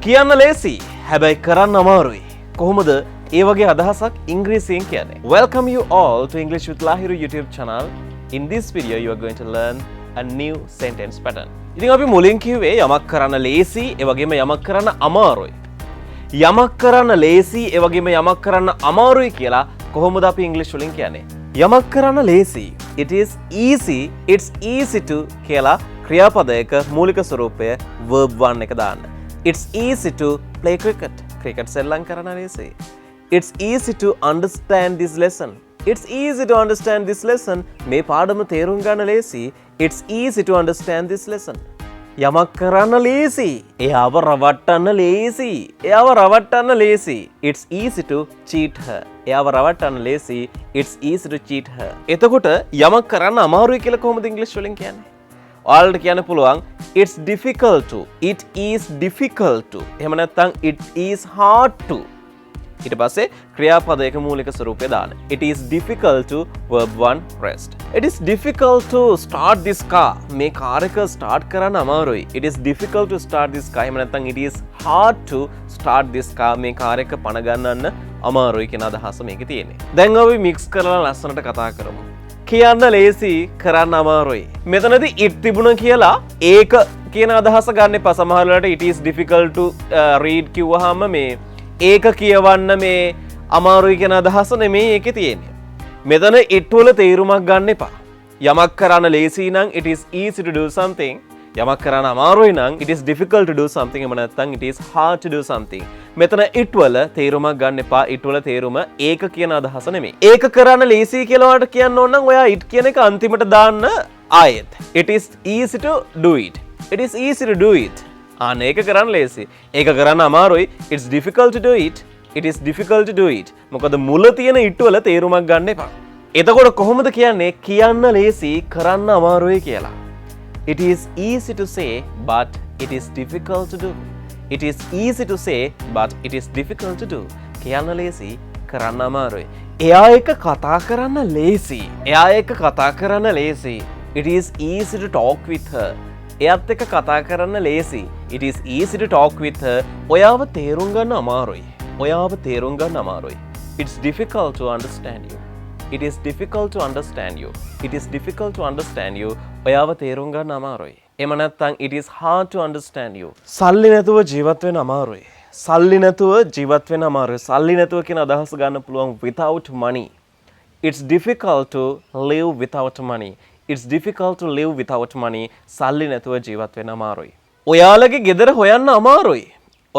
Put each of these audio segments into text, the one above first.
කියන්න ලේසි හැබැයි කරන්න අමාරුයි. කොහොමද ඒ වගේ අදහසක් ඉංග්‍රීසියෙන් කියන්නේ? Welcome you all to English with Lahiru YouTube channel. In this video you are going to learn a new sentence pattern. ඉතින් අපි මුලින් කිව්වේ යමක් කරන්න ලේසි ඒ වගේම යමක් කරන්න අමාරුයි. යමක් කරන්න ලේසි ඒ වගේම යමක් කරන්න අමාරුයි කියලා කොහොමද අපි ඉංග්‍රීසි වලින් කියන්නේ? යමක් කරන්න ලේසි. It is easy, it's easy to කියලා ක්‍රියාපදයක මූලික ස්වරූපය verb 1 එක දාන්න. It's easy to play cricket. Cricket සෙල්ලම් කරන්න ලේසි. It's easy to understand this lesson. It's easy to understand this lesson. මේ පාඩම තේරුම් ගන්න ලේසි. It's easy to understand this lesson. යමක් කරන්න ලේසි. එයාව රවට්ටන්න ලේසි. එයාව රවට්ටන්න ලේසි. It's easy to cheat her. එයාව රවට්ටන්න ලේසි. It's easy to cheat her. එතකොට යමක් කරන්න අමාරුයි කියලා කොහොමද ඉංග්‍රීසි වලින් කියන්නේ? ඔයාලට කියන්න පුළුවන් it's difficult to. It is difficult to. එහෙම නැත්නම් it is hard to. ඊට පස්සේ ක්‍රියාපදයක මූලික ස්වරූපය දාන්න. It is difficult to verb 1 rest. It is difficult to start this car. මේ කාර් එක start කරන්න අමාරුයි. It is difficult to start this car. එහෙම නැත්නම් it is hard to start this car. මේ කාර් එක පණ ගන්නන්න අමාරුයි කියන අදහස මේකේ තියෙන්නේ. දැන් අපි mix කරලා ලස්සනට කතා කරමු. කියන්න ලේසි කරන්න අමාරුයි. මෙතනදී it තිබුණ කියලා ඒක කියන අදහස ගන්න එපා. සමහර වෙලාවට it is difficult to read කිව්වහම මේ ඒක කියවන්න මේ අමාරුයි කියන අදහස නෙමෙයි ඒකේ තියෙන්නේ. මෙතන it වල තේරුමක් ගන්න එපා. යමක් කරන්න ලේසි නම් it is easy to do something. යමක් කරන්න අමාරුයි නම් it is difficult to do something. එහෙම නැත්නම් it is hard to do something. මෙතන it වල තේරුමක් ගන්න එපා. it වල තේරුම ඒක කියන අදහස නෙමෙයි. ඒක කරන්න ලේසි කියලා ඔයාලට කියන්න ඕන නම් ඔයා it කියන එක අන්තිමට දාන්න ආයෙත්. It is easy to do it. It is easy to do it. ආන ඒක කරන්න ලේසි. ඒක කරන්න අමාරුයි. It's difficult to do it. It is difficult to do it. මොකද මුල තියෙන it වල තේරුමක් ගන්න එපා. එතකොට කොහොමද කියන්නේ කියන්න ලේසි කරන්න අමාරුයි කියලා? It is easy to say but it is difficult to do. It is easy to say but it is difficult to do. කියන්න ලේසි කරන්න අමාරුයි. එයා එක කතා කරන්න ලේසි. එයා එක කතා කරන්න ලේසි. It is easy to talk with her. එයාත් එක්ක කතා කරන්න ලේසි. It is easy to talk with her. ඔයාව තේරුම් ගන්න අමාරුයි. ඔයාව තේරුම් ගන්න අමාරුයි. It's difficult to understand you. It is difficult to understand you. It is difficult to understand you. ඔයාව තේරුම් ගන්න අමාරුයි. එහෙම නැත්නම් it is hard to understand you. සල්ලි නැතුව ජීවත් වෙන්න අමාරුයි. සල්ලි නැතුව ජීවත් වෙන්න අමාරුයි. සල්ලි නැතුව කියන අදහස ගන්න පුළුවන් without money. It's difficult to live without money. It's difficult to live without money. සල්ලි නැතුව ජීවත් වෙන්න අමාරුයි. ඔයාලගේ ගෙදර හොයන්න අමාරුයි.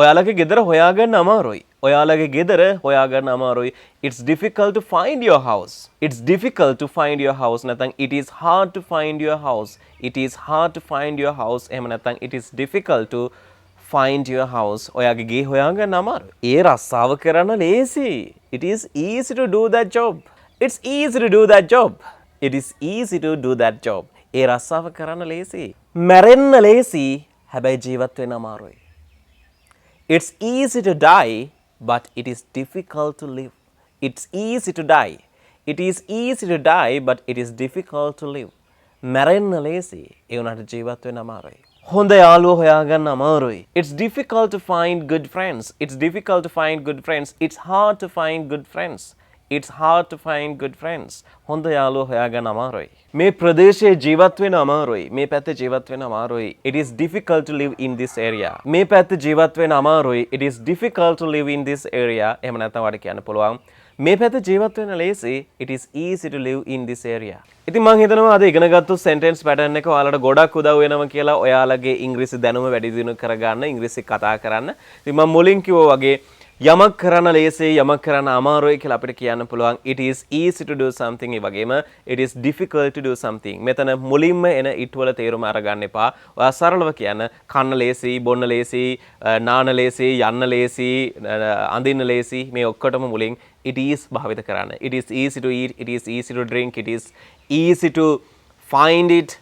ඔයාලගේ ගෙදර හොයාගන්න අමාරුයි. ඔයාලගේ ගෙදර හොයාගන්න අමාරුයි. It's difficult to find your house. It's difficult to find your house. නැත්නම් it is hard to find your house. It is hard to find your house. එහෙම නැත්නම් it is difficult to find your house. ඔයාගේ ගේ හොයාගන්න අමාරුයි. ඒ රස්සාව කරන්න ලේසි. It is easy to do that job. It's easy to do that job. It is easy to do that job. ඒ රස්සාව කරන්න ලේසි. මැරෙන්න ලේසි. හැබැයි ජීවත් වෙන්න අමාරුයි. It's easy to die, but it is difficult to live. It's easy to die. It is easy to die, but it is difficult to live. මැරෙන්න ලේසි. ඒ වුණාට ජීවත් වෙන්න අමාරුයි. හොඳ යාළුවෝ හොයාගන්න අමාරුයි. It's difficult to find good friends. It's difficult to find good friends. It's hard to find good friends. It's hard to find good friends. හොඳ යාළුවෝ හොයාගන්න අමාරුයි. මේ ප්‍රදේශයේ ජීවත් වෙන්න අමාරුයි. මේ පැත්තේ ජීවත් වෙන්න අමාරුයි. It is difficult to live in this area. මේ පැත්තේ ජීවත් වෙන්න අමාරුයි. It is difficult to live in this area. එහෙම නැත්නම් ඔයාලට කියන්න පුළුවන් මේ පැත්තේ ජීවත් වෙන්න ලේසි. It is easy to live in this area. ඉතින් මම හිතනවා අද ඉගෙනගත්තු sentence pattern එක ඔයාලට ගොඩක් උදව් වෙනවා කියලා ඔයාලගේ ඉංග්‍රීසි දැනුම වැඩි දියුණු කරගන්න ඉංග්‍රීසි කතා කරන්න. ඉතින් මම මුලින් කිව්වා වගේ යමක් කරන්න ලේසි යමක් කරන්න අමාරුයි කියලා අපිට කියන්න පුළුවන්. It is easy to do something. ඒ වගේම it is difficult to do something. මෙතන මුලින්ම එන it වල තේරුම අරගන්න එපා. ඔයා සරලව කියන්න කන්න ලේසි, බොන්න ලේසි, නාන ලේසි, යන්න ලේසි, අඳින්න ලේසි මේ ඔක්කොටම මුලින් it is භාවිත කරන්න. It is easy to eat. It is easy to drink. It is easy to find it.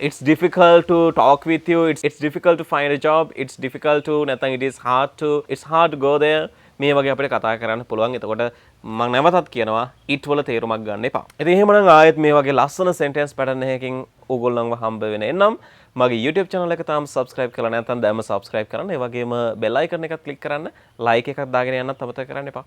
It's difficult to talk with you. It's difficult to find a job. It's difficult to නැත්නම් it is hard to go there. මේ වගේ අපිට කතා කරන්න පුළුවන්. එතකොට මම නැවතත් කියනවා it වල තේරුමක් ගන්න එපා. ඉතින් එහෙමනම් ආයෙත් මේ වගේ ලස්සන sentence pattern එකකින් ඕගොල්ලන්ව හම්බ වෙන එන්නම්. මගේ YouTube channel එක තාම subscribe කරලා නැත්නම් දැන්ම subscribe කරන්න. ඒ වගේම bell icon එකත් click කරන්න. like එකක් දාගෙන යන්නත් අමතක කරන්න එපා.